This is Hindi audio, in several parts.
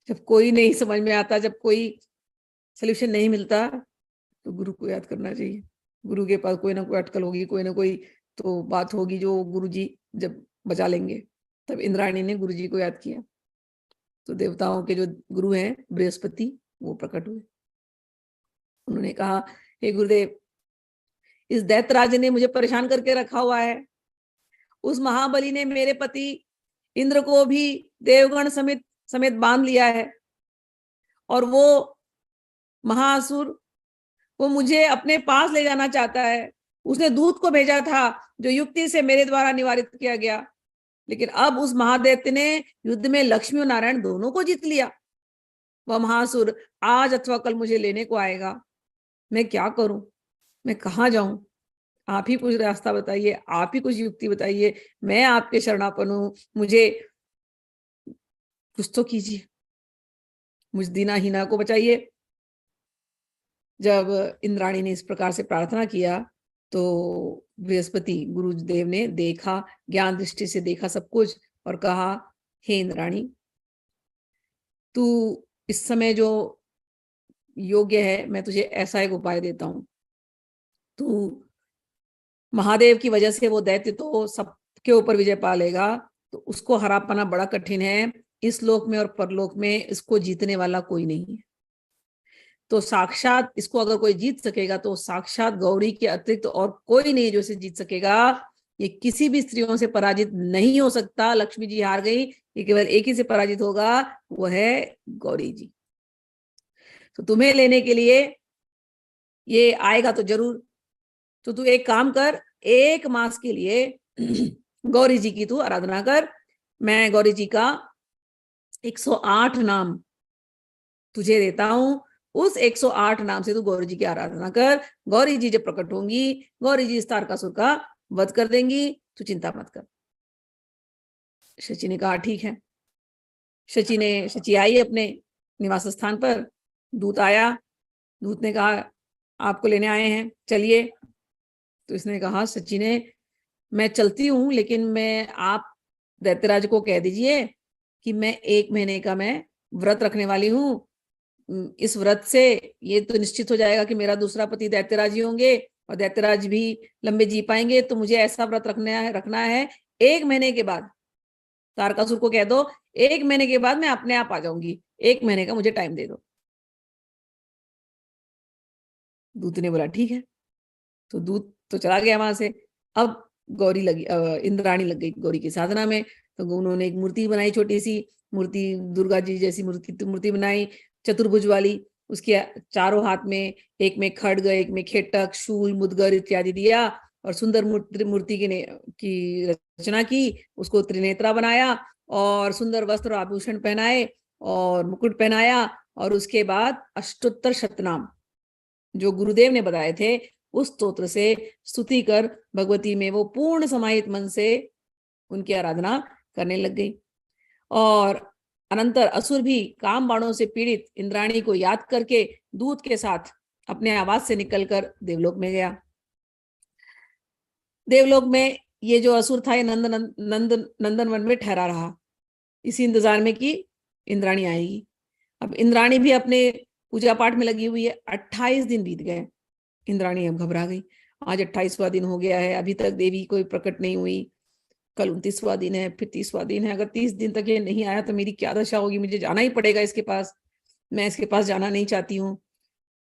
जब कोई नहीं समझ में आता, जब कोई सोल्यूशन नहीं मिलता, तो गुरु को याद करना चाहिए। गुरु के पास कोई ना कोई अटकल होगी, कोई ना कोई तो बात होगी जो गुरु जी जब बचा लेंगे। तब इंद्राणी ने गुरु जी को याद किया, तो देवताओं के जो गुरु हैं बृहस्पति, वो प्रकट हुए। उन्होंने कहा, हे गुरुदेव, इस दैत्यराज ने मुझे परेशान करके रखा हुआ है। उस महाबली ने मेरे पति इंद्र को भी देवगण समेत समेत बांध लिया है, और वो महासुर, वो मुझे अपने पास ले जाना चाहता है। उसने दूत को भेजा था, जो युक्ति से मेरे द्वारा निवारित किया गया, लेकिन अब उस महादैत्य ने युद्ध में लक्ष्मी और नारायण दोनों को जीत लिया। वह महासुर आज अथवा कल मुझे लेने को आएगा। मैं क्या करूं? मैं कहाँ जाऊं? आप ही कुछ रास्ता बताइए, आप ही कुछ युक्ति बताइए। मैं आपके शरणापन्न हूं, मुझे कुछ तो कीजिए, मुझ दीना हीना को बचाइए। जब इंद्राणी ने इस प्रकार से प्रार्थना किया, तो बृहस्पति गुरुदेव ने देखा, ज्ञान दृष्टि से देखा सब कुछ, और कहा, हे इंद्राणी, तू इस समय जो योग्य है, मैं तुझे ऐसा एक उपाय देता हूं। तू महादेव की वजह से वो दैत्य तो सबके ऊपर विजय पा लेगा, तो उसको हरा पाना बड़ा कठिन है। इस लोक में और परलोक में इसको जीतने वाला कोई नहीं है। तो साक्षात इसको अगर कोई जीत सकेगा, तो साक्षात गौरी के अतिरिक्त और कोई नहीं जो इसे जीत सकेगा। ये किसी भी स्त्रियों से पराजित नहीं हो सकता। लक्ष्मी जी हार गई, ये केवल एक ही से पराजित होगा, वो है गौरी जी। तो तुम्हें लेने के लिए ये आएगा तो जरूर। तो तू एक काम कर, 1 मास के लिए गौरी जी की तू आराधना कर। मैं गौरी जी का 108 नाम तुझे देता हूं। उस 108 नाम से तू गौरी जी की आराधना कर। गौरी जी जब प्रकट होंगी, गौरी जी इस तारकासुर का वध कर देंगी, तू चिंता मत कर। शची ने कहा, ठीक है। शची आई अपने निवास स्थान पर। दूत आया, दूत ने कहा, आपको लेने आए हैं, चलिए। तो इसने कहा, शची ने, मैं चलती हूँ, लेकिन मैं आप दैत्यराज को कह दीजिए कि मैं 1 महीने का मैं व्रत रखने वाली हूँ। इस व्रत से ये तो निश्चित हो जाएगा कि मेरा दूसरा पति दैत्यराज ही होंगे, और दैत्यराज भी लंबे जी पाएंगे। तो मुझे ऐसा व्रत रखना है 1 महीने के बाद। तारकासुर को कह दो 1 महीने के बाद मैं अपने आप आ जाऊंगी, 1 महीने का मुझे टाइम दे दो। दूत ने बोला, ठीक है। तो दूत तो चला गया वहां से। अब गौरी लगी, इंद्राणी लग गई गौरी की साधना में। तो उन्होंने एक मूर्ति बनाई, छोटी सी मूर्ति, दुर्गा जी जैसी मूर्ति बनाई, चतुर्भुज वाली। उसके चारों हाथ में, एक में खड्ग, एक में खेटक, शूल, मुदगर इत्यादि दिया, और सुंदर मूर्ति की रचना की। उसको त्रिनेत्रा बनाया, और सुंदर वस्त्र आभूषण पहनाए, और मुकुट पहनाया। और उसके बाद अष्टोत्तर शतनाम जो गुरुदेव ने बताए थे, उस स्तोत्र से स्तुति कर भगवती में वो पूर्ण समाहित मन से उनकी आराधना करने लग गई। और अनंतर असुर भी काम बाणों से पीड़ित इंद्राणी को याद करके दूत के साथ अपने आवास से निकलकर देवलोक में गया। देवलोक में ये जो असुर था, ये नंदन वन में ठहरा रहा, इसी इंतजार में कि इंद्राणी आएगी। अब इंद्राणी भी अपने पूजा पाठ में लगी हुई है। 28 दिन बीत गए। इंद्राणी अब घबरा गई। आज 28वां दिन हो गया है, अभी तक देवी कोई प्रकट नहीं हुई। कल 29वां दिन है, फिर 30वां दिन है। अगर 30 दिन तक ये नहीं आया तो मेरी क्या दशा होगी? मुझे जाना ही पड़ेगा इसके पास। मैं इसके पास जाना नहीं चाहती हूँ।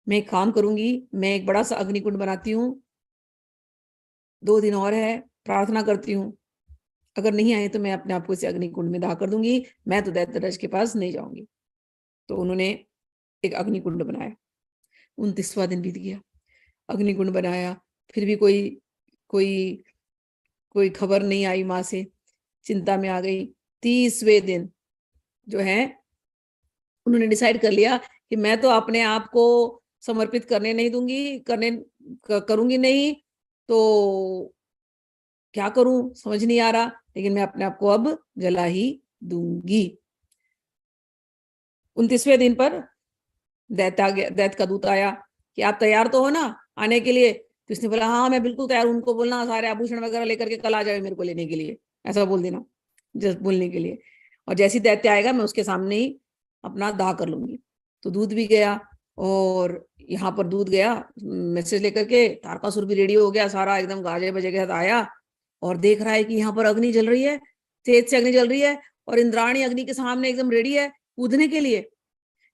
मैं एक काम करूंगी, मैं एक बड़ा सा अग्निकुंड बनाती हूँ। 2 दिन और है, प्रार्थना करती हूँ। अगर नहीं आए तो मैं अपने आप को इसे अग्निकुंड में दाह कर दूंगी। मैं तो दैत्यराज के पास नहीं जाऊंगी। तो उन्होंने एक अग्निकुंड बनाया। 29वां दिन बीत गया, अग्निकुंड बनाया, फिर भी कोई कोई कोई खबर नहीं आई माँ से। चिंता में आ गई। 30वें दिन जो है, उन्होंने डिसाइड कर लिया कि मैं तो अपने आप को समर्पित करने नहीं दूंगी, करूंगी नहीं। तो क्या करूं समझ नहीं आ रहा, लेकिन मैं अपने आप को अब जला ही दूंगी। 29वें दिन पर दैत्य का दूत आया कि आप तैयार तो हो ना आने के लिए? तो उसने बोला, हाँ मैं बिल्कुल तैयार हूं। उनको बोलना सारे आभूषण वगैरह लेकर के कल आ जाए मेरे को लेने के लिए, ऐसा बोल देना, जस्ट बोलने के लिए। और जैसी दैत्य आएगा मैं उसके सामने ही अपना दाह कर लूंगी। तो दूध भी गया, और यहाँ पर दूध गया मैसेज लेकर के, तारकासुर भी रेडी हो गया, सारा एकदम गाजे बजे के साथ आया और देख रहा है कि यहाँ पर अग्नि जल रही है, तेज से अग्नि जल रही है, और इंद्राणी अग्नि के सामने एकदम रेडी है कूदने के लिए।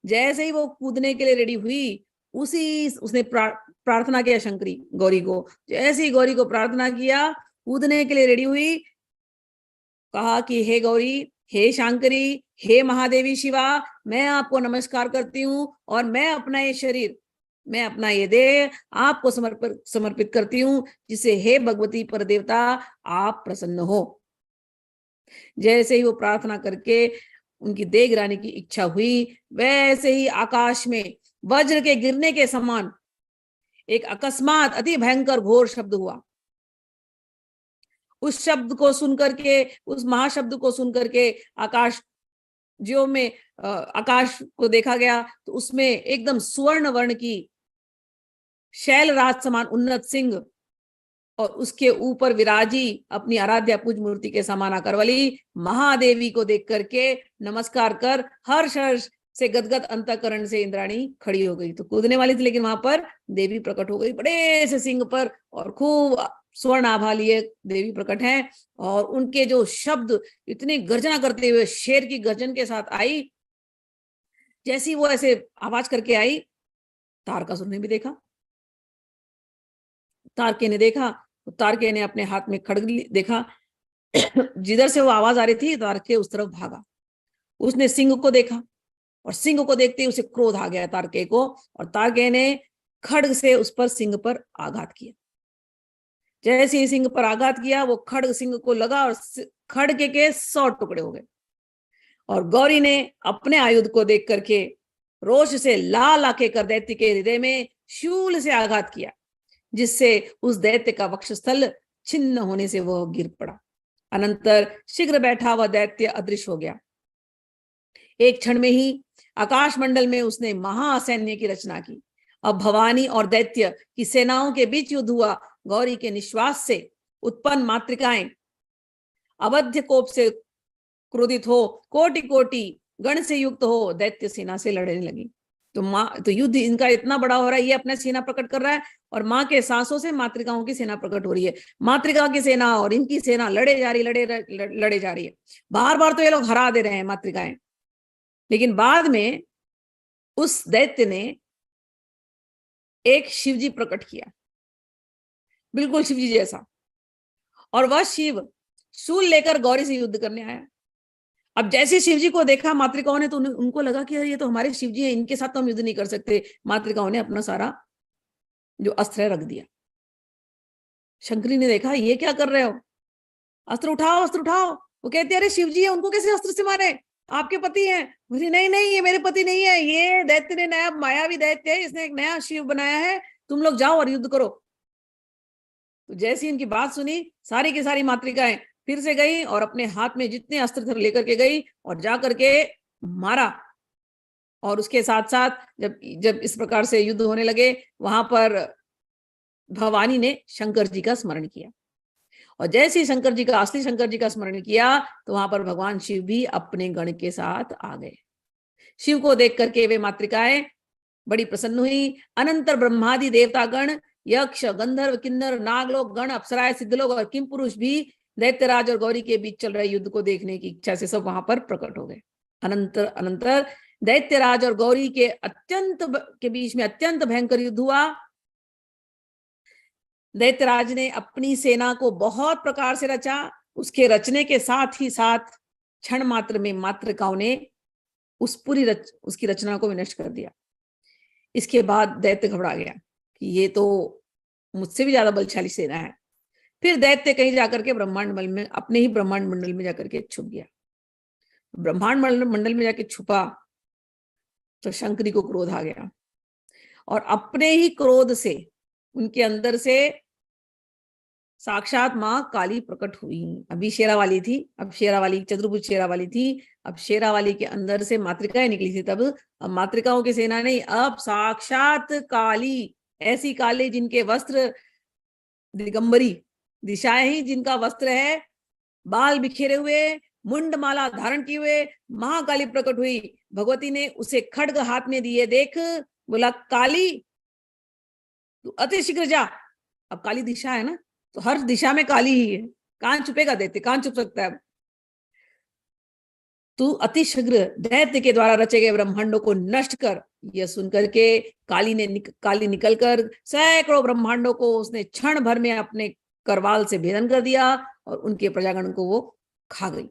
जैसे ही वो कूदने के लिए रेडी हुई, उसी उसने प्रार्थना किया शंकरी गौरी को। जैसे ही गौरी को प्रार्थना किया, कूदने के लिए रेडी हुई, कहा कि हे गौरी, हे शंकरी, हे महादेवी शिवा, मैं आपको नमस्कार करती हूँ, और मैं अपना ये शरीर, मैं अपना ये देह आपको समर्पित करती हूँ, जिससे हे भगवती पर देवता आप प्रसन्न हो। जैसे ही वो प्रार्थना करके उनकी देह गिराने की इच्छा हुई, वैसे ही आकाश में वज्र के गिरने के समान एक अकस्मात अति भयंकर घोर शब्द हुआ। उस शब्द को सुनकर के, उस महाशब्द को सुनकर के आकाश जो में आकाश को देखा गया, तो उसमें एकदम स्वर्ण वर्ण की शैल राज समान उन्नत सिंह, और उसके ऊपर विराजी अपनी आराध्या पूज मूर्ति के समान आकर वाली महादेवी को देख करके नमस्कार कर हर्ष से गदगद अंतःकरण से इंद्राणी खड़ी हो गई। तो कूदने वाली थी, लेकिन वहां पर देवी प्रकट हो गई बड़े से सिंह पर, और खूब स्वर्ण आभा लिए देवी प्रकट हैं, और उनके जो शब्द इतनी गर्जना करते हुए शेर की गर्जन के साथ आई। जैसी वो ऐसे आवाज करके आई, तारकासुर ने भी देखा, तारके ने देखा, तो तारके ने अपने हाथ में खड्ग देखा, जिधर से वो आवाज आ रही थी तारके उस तरफ भागा। उसने सिंह को देखा, और सिंह को देखते ही उसे क्रोध आ गया तारके को, और तारके ने खड्ग से उस पर सिंह पर आघात किया। जैसे ही सिंह पर आघात किया, वो खड्ग सिंह को लगा और खड्ग के 100 टुकड़े हो गए। और गौरी ने अपने आयुध को देख करके रोष से लाल आंखें कर दैत्य के हृदय में शूल से आघात किया, जिससे उस दैत्य का वक्षस्थल छिन्न होने से वह गिर पड़ा। अनंतर शीघ्र बैठा वह दैत्य अदृश्य हो गया। एक क्षण में ही आकाश मंडल में उसने महासैन्य की रचना की। अब भवानी और दैत्य की सेनाओं के बीच युद्ध हुआ। गौरी के निश्वास से उत्पन्न मातृकाएं अवध्य कोप से क्रोधित हो, कोटि कोटि गण से युक्त हो दैत्य सेना से लड़ने लगी। तो युद्ध इनका इतना बड़ा हो रहा है, ये अपना सेना प्रकट कर रहा है, और माँ के सांसों से मातृकाओं की सेना प्रकट हो रही है। मातृका की सेना और इनकी सेना लड़े जा रही है। बार बार तो ये लोग हरा दे रहे हैं मातृकाएं, लेकिन बाद में उस दैत्य ने एक शिवजी प्रकट किया, बिल्कुल शिवजी जैसा, और वह शिव शूल लेकर गौरी से युद्ध करने आया। अब जैसे शिवजी को देखा मातृकाओं ने, तो उनको लगा कि ये तो हमारे शिवजी हैं, इनके साथ तो हम युद्ध नहीं कर सकते। मातृकाओं ने अपना सारा जो अस्त्र रख दिया। शंकरी ने देखा, ये क्या कर रहे हो, अस्त्र उठाओ, अस्त्र उठाओ। वो कहते अरे शिवजी है, उनको कैसे अस्त्र से मारे, आपके पति हैं। बोले नहीं नहीं, ये मेरे पति नहीं है, ये दैत्य ने नया मायावी दैत्य है, इसने एक नया शिव बनाया है, तुम लोग जाओ और युद्ध करो। तो जैसी इनकी बात सुनी, सारी की सारी मातृकाएं फिर से गई और अपने हाथ में जितने अस्त्र थे लेकर के गई और जा करके मारा। और उसके साथ साथ जब इस प्रकार से युद्ध होने लगे, वहां पर भवानी ने शंकर जी का स्मरण किया, और जैसे ही शंकर जी का, असली शंकर जी का स्मरण किया, तो वहां पर भगवान शिव भी अपने गण के साथ आ गए। शिव को देख करके वे मातृकाएं बड़ी प्रसन्न हुई। अनंतर ब्रह्मादि देवता गण, यक्ष, गंधर्व, किन्नर, नागलोक गण, अप्सराएं, सिद्धलोक और किम पुरुष भी दैत्यराज और गौरी के बीच चल रहे युद्ध को देखने की इच्छा से सब वहां पर प्रकट हो गए। अनंतर दैत्यराज और गौरी के बीच में अत्यंत भयंकर युद्ध हुआ। दैत्यराज ने अपनी सेना को बहुत प्रकार से रचा। उसके रचने के साथ ही साथ क्षण मात्र में मातृकाओं ने उसकी रचना को विनष्ट कर दिया। इसके बाद दैत्य घबरा गया कि ये तो मुझसे भी ज्यादा बलशाली सेना है। फिर दैत्य कहीं जाकर के ब्रह्मांड मंडल में, अपने ही ब्रह्मांड मंडल में जाकर के छुप गया। ब्रह्मांड मंडल में जाके छुपा तो शंकरी को क्रोध आ गया, और अपने ही क्रोध से उनके अंदर से साक्षात मां काली प्रकट हुई। अभी शेरावाली थी, अब शेरावाली चतुर्भुज शेरावाली थी, अब शेरावाली के अंदर से मातृकाएं निकली थी। तब अब मातृकाओं की सेना नहीं, अब साक्षात काली, ऐसी काली जिनके वस्त्र दिगंबरी, दिशाएं ही जिनका वस्त्र है, बाल बिखेरे हुए, मुंडमाला धारण किए हुए महाकाली प्रकट हुई। भगवती ने उसे खड्ग हाथ में दिए, देख बोला काली तू अति शीघ्र जा। अब काली दिशा है ना, तो हर दिशा में काली ही है, कहां छुपेगा दैत्य, कहां छुप सकता है। तू अति शीघ्र दैत्य के द्वारा रचे गए ब्रह्मांडों को नष्ट कर। यह सुनकर के काली निकलकर सैकड़ों ब्रह्मांडों को उसने क्षण भर में अपने करवाल से भेदन कर दिया और उनके प्रजागण को वो खा गई।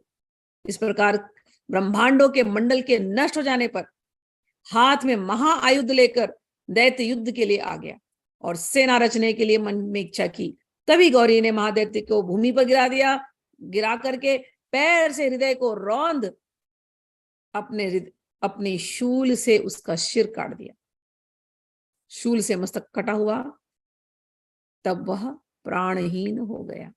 इस प्रकार ब्रह्मांडों के मंडल के नष्ट हो जाने पर हाथ में महाआयुध लेकर दैत्य युद्ध के लिए आ गया और सेना रचने के लिए मन में इच्छा की। तभी गौरी ने महादैत्य को भूमि पर गिरा दिया। गिरा करके पैर से हृदय को रौंद अपने शूल से उसका सिर काट दिया। शूल से मस्तक कटा हुआ, तब वह प्राणहीन हो गया।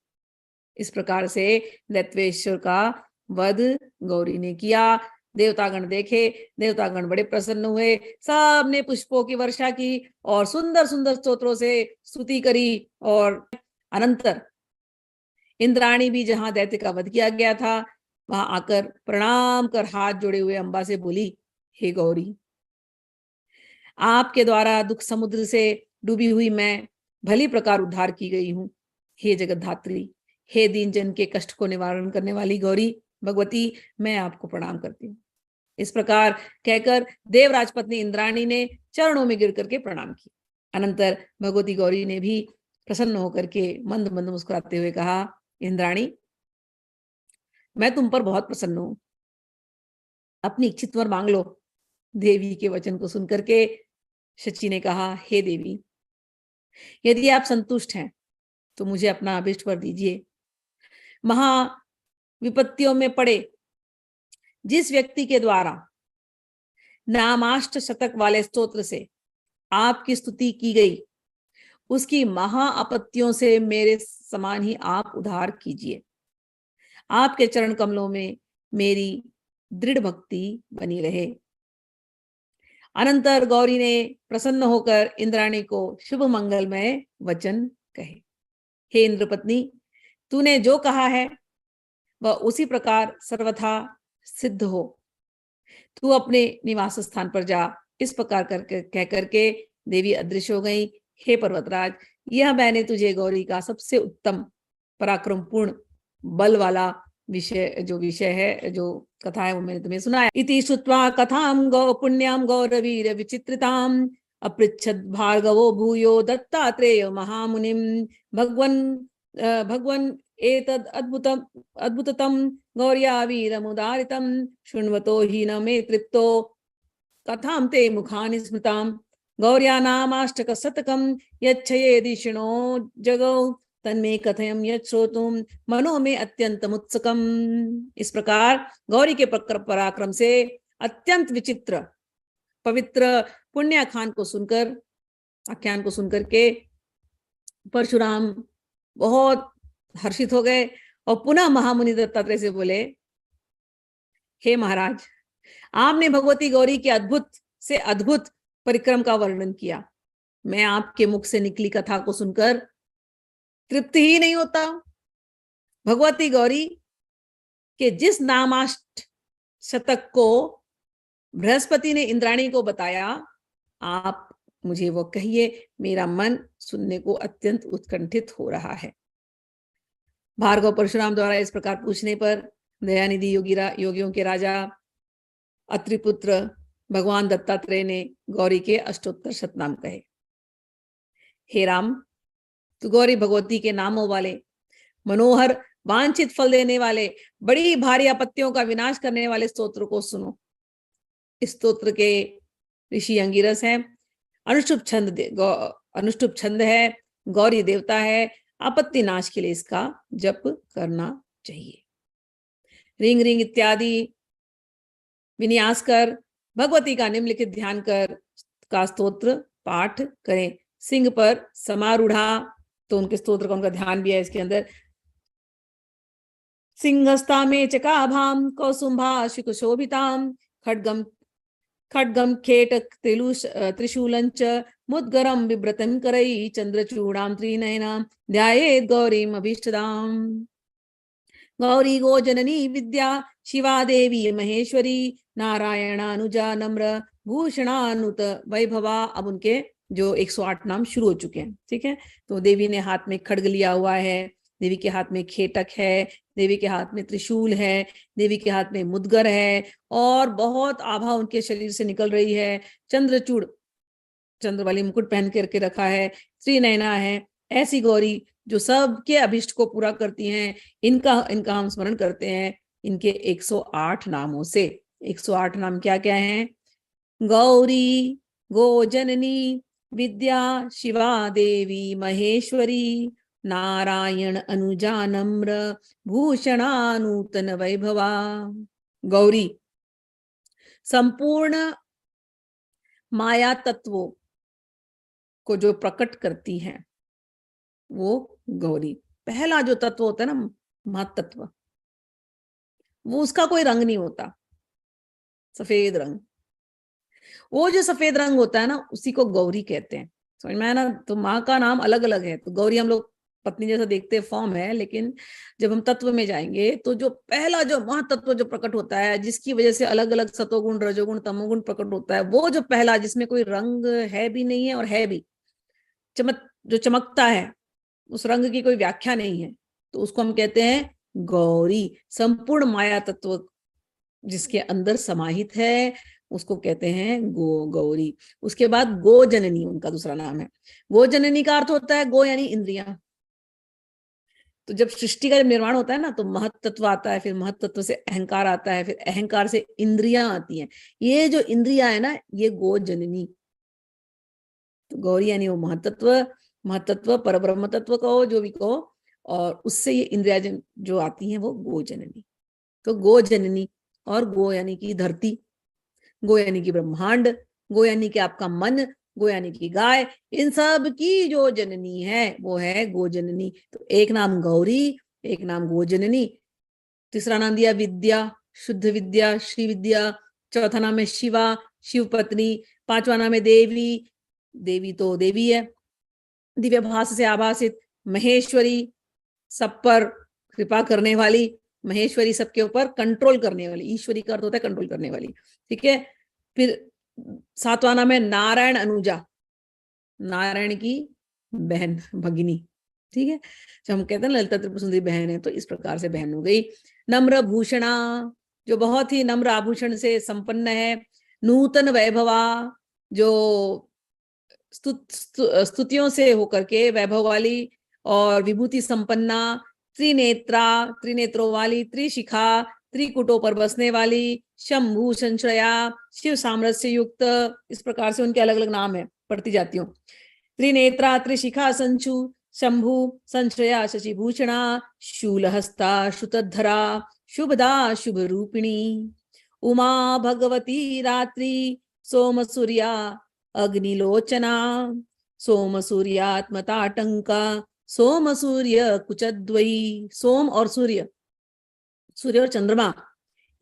इस प्रकार से दैत्येश्वर का वध गौरी ने किया। देवतागण देखे, देवतागण बड़े प्रसन्न हुए, सब ने पुष्पों की वर्षा की और सुंदर सुंदर स्तोत्रों से स्तुति करी। और अनंतर इंद्राणी भी जहां दैत्य का वध किया गया था वहां आकर प्रणाम कर हाथ जोड़े हुए अम्बा से बोली, हे गौरी, आपके द्वारा दुख समुद्र से डूबी हुई मैं भली प्रकार उद्धार की गई हूं। हे जगत धात्री, हे दीन जन के कष्ट को निवारण करने वाली गौरी भगवती, मैं आपको प्रणाम करती हूँ। इस प्रकार कहकर देवराज पत्नी इंद्राणी ने चरणों में गिर करके प्रणाम किया। अनंतर भगवती गौरी ने भी प्रसन्न होकर के मंद मंद मुस्कुराते हुए कहा, इंद्राणी, मैं तुम पर बहुत प्रसन्न हूं, अपनी इच्छित वर मांग लो। देवी के वचन को सुनकर के शची ने कहा, हे देवी, यदि आप संतुष्ट हैं तो मुझे अपना अभिष्ट वर दीजिए। महा विपत्तियों में पड़े जिस व्यक्ति के द्वारा नामाष्ट शतक वाले स्तोत्र से आपकी स्तुति की गई, उसकी महा आपत्तियों से मेरे समान ही आप उद्धार कीजिए। आपके चरण कमलों में मेरी दृढ़ भक्ति बनी रहे। अनंतर गौरी ने प्रसन्न होकर इंद्राणी को शुभ मंगलमय वचन कहे। हे इंद्रपत्नी, तूने जो कहा है वह उसी प्रकार सर्वथा सिद्ध हो। तू अपने निवास स्थान पर जा। इस प्रकार कह करके देवी अदृश्य हो गई। हे पर्वतराज, यह मैंने तुझे गौरी का सबसे उत्तम पराक्रमपूर्ण बल वाला विषय है, जो कथा है वो मैंने तुम्हें सुनाया। इति श्रुत्वा कथाम गौ पुण्याम गौरवीर विचित्रिताम अपृच्छद भार्गवो भूयो दत्तात्रेय महामुनिम भगवन् एतद् अद्भुततम गौर्या वीरमुदारितम शृण्वतो हि न मे तृप्तो कथां ते मुखानि स्मृताम गौर्या नामाष्टक शतकम यच्छयेदि शृणो जगौ तन्मे कथयम यत् श्रोतुम मनो में अत्यंत उत्सुकम। इस प्रकार गौरी के पराक्रम से अत्यंत विचित्र पवित्र पुण्याख्यान को सुनकर के परशुराम बहुत हर्षित हो गए और पुनः महामुनि दत्तात्रेय से बोले, हे महाराज, आपने भगवती गौरी के अद्भुत से अद्भुत परिक्रम का वर्णन किया। मैं आपके मुख से निकली कथा को सुनकर तृप्त ही नहीं होता। भगवती गौरी के जिस नामाष्ट शतक को बृहस्पति ने इंद्राणी को बताया, आप मुझे वो कहिए, मेरा मन सुनने को अत्यंत उत्कंठित हो रहा है। भार्गव परशुराम द्वारा इस प्रकार पूछने पर दयानिधि योगियों के राजा अत्रिपुत्र भगवान दत्तात्रेय ने गौरी के अष्टोत्तर शतनाम कहे। हे राम, तू गौरी भगवती के नामों वाले मनोहर वांछित फल देने वाले बड़ी भारी आपत्तियों का विनाश करने वाले स्तोत्र को सुनो। इस स्तोत्र के ऋषि अंगिरस है, अनुष्टुप छंद है, गौरी देवता है। आपत्ति नाश के लिए इसका जप करना चाहिए। रिंग रिंग इत्यादि विन्यास कर भगवती का निम्नलिखित ध्यान कर का स्तोत्र पाठ करें। सिंह पर समारूढ़ा, तो उनके स्तोत्र का उनका ध्यान भी है इसके अंदर। सिंहस्ता में चकाभाम कौसुंभा शुकशोभिताम खड्गम खेट त्रिशूलंच मुद्गरम विव्रतम करई चंद्रचूड़ाम त्रिनयनाम ध्यायेत् गौरीम अभीष्टदाम। गौरी गो जननी विद्या शिवा देवी महेश्वरी नारायणानुजा नम्र भूषणानुत वैभवा। अब उनके जो 108 नाम शुरू हो चुके हैं, ठीक है। तो देवी ने हाथ में खड्ग लिया हुआ है, देवी के हाथ में खेटक है, देवी के हाथ में त्रिशूल है, देवी के हाथ में मुद्गर है, और बहुत आभा उनके शरीर से निकल रही है। चंद्रचूड़, चंद्र वाली मुकुट पहन करके रखा है, त्रिनयना है। ऐसी गौरी जो सबके अभिष्ट को पूरा करती हैं, इनका इनका हम स्मरण करते हैं इनके 108 नामों से। 108 नाम क्या क्या हैं? गौरी गो जननी विद्या शिवा देवी महेश्वरी नारायण अनुजा नम्र भूषणा नूतन वैभवा। गौरी संपूर्ण माया तत्वों को जो प्रकट करती है वो गौरी। पहला जो तत्व होता है ना, महत्त्व, वो उसका कोई रंग नहीं होता, सफेद रंग। वो जो सफेद रंग होता है ना, उसी को गौरी कहते हैं। समझ में आया ना? तो माँ का नाम अलग अलग है। तो गौरी हम लोग पत्नी जैसा देखते फॉर्म है, लेकिन जब हम तत्व में जाएंगे तो जो पहला जो महातत्व जो प्रकट होता है, जिसकी वजह से अलग अलग सतोगुण रजोगुण तमोगुण प्रकट होता है, वो जो पहला जिसमें कोई रंग है भी नहीं है और है भी जो चमकता है, उस रंग की कोई व्याख्या नहीं है, तो उसको हम कहते हैं गौरी। संपूर्ण माया तत्व जिसके अंदर समाहित है उसको कहते हैं गौरी। उसके बाद गो जननी उनका दूसरा नाम है। गो जननी का अर्थ होता है गो यानी इंद्रियां। तो जब सृष्टि का निर्माण होता है ना, तो महत्त्व आता है, फिर महत्त्व से अहंकार आता है, फिर अहंकार से इंद्रियां आती हैं। ये जो इंद्रियां है ना, ये गो जननी। तो गौरी यानी वो महत्त्व परब्रह्म तत्व कहो, जो भी कहो, और उससे ये इंद्रिया जो आती हैं वो गो जननी। तो गो जननी, और गो यानी कि धरती, गो यानी कि ब्रह्मांड, गो यानी कि आपका मन, गो यानी कि गाय, इन सब की जो जननी है वो है गो जननी। तो एक नाम गौरी, एक नाम गो जननी, तीसरा नाम दिया विद्या, शुद्ध विद्या, श्री विद्या, चौथा नाम है शिवा, शिव पत्नी, पांचवा नाम है देवी, देवी तो देवी है, दिव्य भास से आभासित, महेश्वरी, सब पर कृपा करने वाली, महेश्वरी सबके ऊपर कंट्रोल करने वाली, ईश्वरी का अर्थ होता है कंट्रोल करने वाली, ठीक है। फिर सातवां नाम है नारायण अनुजा, नारायण की बहन, भगिनी, ठीक है। जब हम कहते हैं ललिता त्रिपुर सुंदरी बहन है, तो इस प्रकार से बहन हो गई। नम्र भूषणा, जो बहुत ही नम्र आभूषण से संपन्न है। नूतन वैभवा, जो स्तुतियों से होकर के वैभव वाली और विभूति संपन्ना। त्रिनेत्रा, त्रिनेत्रों वाली, त्रिशिखा, त्रिकुटों पर बसने वाली, शंभु संश्रया, शिव सामरस्य युक्त। इस प्रकार से उनके अलग अलग नाम है पढ़ती जाती हूँ। त्रिनेत्रा, त्रिशिखा, संशु, शंभु, संश्रया, शशिभूषणा, शूलहस्ता, श्रुतधरा, शुभदा, शुभ रूपिणी, उमा भगवती रात्रि, सोम सूर्या, अग्निलोचना, सोम सूर्यात्मताटंका, सोम सूर्य कुचद्वयी। सोम और सूर्य, सूर्य और चंद्रमा,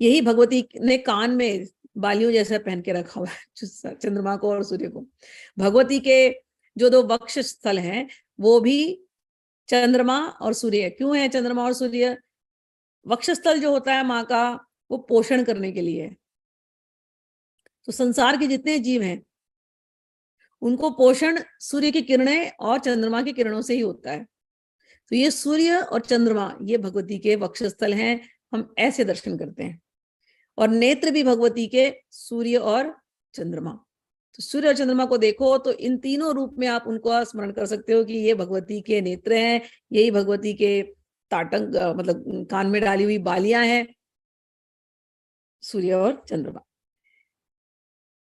यही भगवती ने कान में बालियों जैसा पहन के रखा हुआ है, चंद्रमा को और सूर्य को। भगवती के जो दो वक्ष स्थल हैं वो भी चंद्रमा और सूर्य। क्यों है चंद्रमा और सूर्य? वक्षस्थल जो होता है माँ का, वो पोषण करने के लिए है। तो संसार के जितने जीव हैं उनको पोषण सूर्य की किरणें और चंद्रमा की किरणों से ही होता है। तो ये सूर्य और चंद्रमा, ये भगवती के वक्षस्थल हैं, हम ऐसे दर्शन करते हैं। और नेत्र भी भगवती के सूर्य और चंद्रमा। तो सूर्य और चंद्रमा को देखो तो इन तीनों रूप में आप उनको स्मरण कर सकते हो कि ये भगवती के नेत्र हैं, यही भगवती के ताटंक मतलब कान में डाली हुई बालियां हैं, सूर्य और चंद्रमा।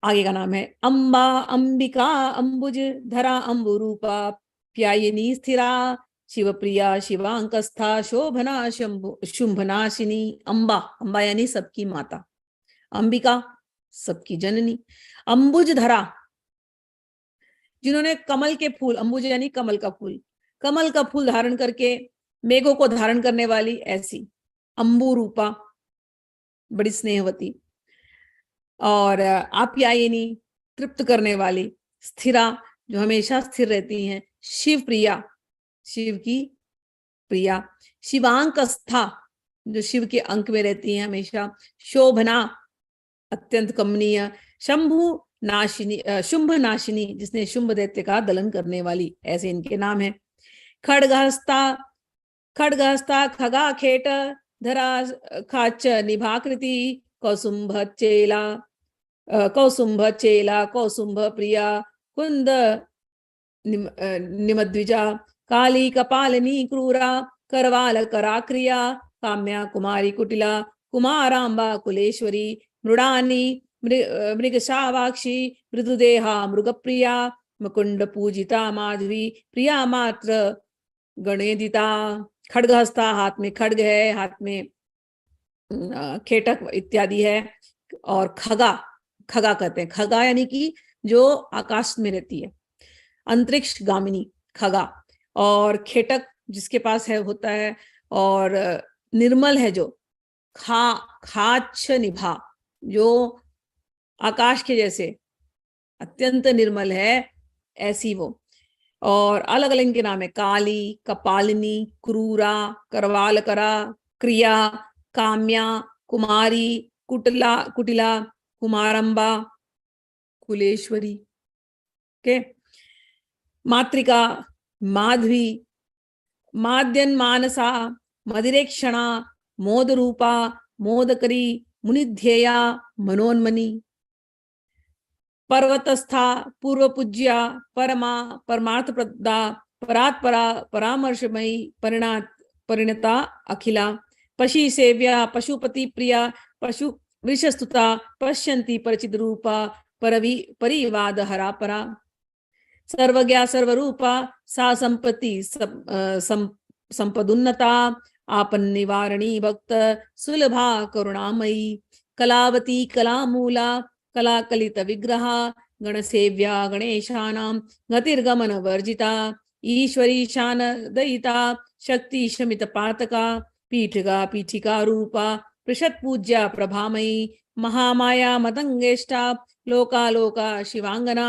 आगे का नाम है अंबा, अंबिका, अंबुज धरा, अंबुरूपा, प्यायिनी स्थिरा, शिवप्रिया, शिवांकस्था, शोभना, शुंभनाशिनी। अंबा, अंबा यानी सबकी माता, अंबिका सबकी जननी, अंबुज धरा, जिन्होंने कमल के फूल, अंबुज यानी कमल का फूल, कमल का फूल धारण करके मेघों को धारण करने वाली ऐसी अंबुरूपा, बड़ी स्नेहवती। और आप्यायिनी, तृप्त करने वाली, स्थिरा, जो हमेशा स्थिर रहती हैं, शिव प्रिया, शिव की प्रिया, शिवांकस्था, जो शिव के अंक में रहती हैं हमेशा। शोभना, अत्यंत कमनीय। शंभु नाशिनी, शुंभ नाशिनी, जिसने शुंभ दैत्य का दलन करने वाली, ऐसे इनके नाम है। खड्गहस्ता, खड्गहस्ता खगा खेट धरा खाच निभाकृति कौसुंभ चेला, कौसुंभ चेला कौसुंभ प्रिया कुंद निमद्विजा काली कपालिनी क्रूरा करवाल कराक्रिया काम्या कुमारी कुटिला कुमारांबा कुलेश्वरी मृडानी मृगशावाक्षी मृदुदेहा मृगप्रिया मुकुंड पूजिता माधवी प्रिया मात्र गणेदिता। खड्गहस्ता, हाथ में खड्ग है, हाथ में खेटक इत्यादि है। और खगा, खगा कहते हैं, खगा यानी कि जो आकाश में रहती है, अंतरिक्ष गामिनी खगा। और खेटक जिसके पास है होता है, और निर्मल है जो खाच निभा, जो आकाश के जैसे अत्यंत निर्मल है, ऐसी वो। और अलग अलग इनके नाम है, काली, कपालिनी, क्रूरा, करवाल करा, क्रिया, काम्या, कुमारी, कुटिला, कुटिला, कुमारंबा, कुलेश्वरी के, मातृका, माधवी, माद्यन मानसा, मदिरेक्षणा, मोद रूपा, मोदकरी, मुनिध्येया, मनोन्मनी। पर्वतस्था, पूर्व पूज्या, परमा, परमार्थ प्रदा, परात्परा, परामर्शमयी, परिणता अखिला। पशी सेव्या, पशुपति प्रिया, पशु वृषस्तुता, पश्यंती परिचित रूपा, परिवाद हरा परा। सर्वज्ञा सर्वरूपा, सा संपत्ति संपदुन्नता, आपन निवारणी भक्त सुलभा करुणामयी। कलावती कलामूला, कलाकलित विग्रहा, गणसेव्या गणेशानां गतिर्गमन वर्जिता। ईश्वरी शान दयिता, शक्ति शमित पातका, पीठिका पीठिका रूपा, पृषत पूज्या प्रभामयी। महामाया मतंगेष्टा, लोकालोका शिवांगना।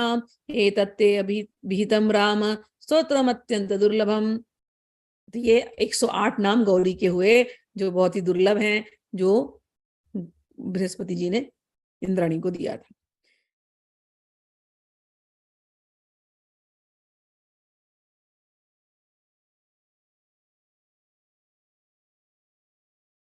एतत्ते अभिहितं राम स्तोत्रम अत्यंत दुर्लभम। तो ये 108 नाम गौरी के हुए, जो बहुत ही दुर्लभ हैं, जो बृहस्पति जी ने इंद्राणी को दिया था।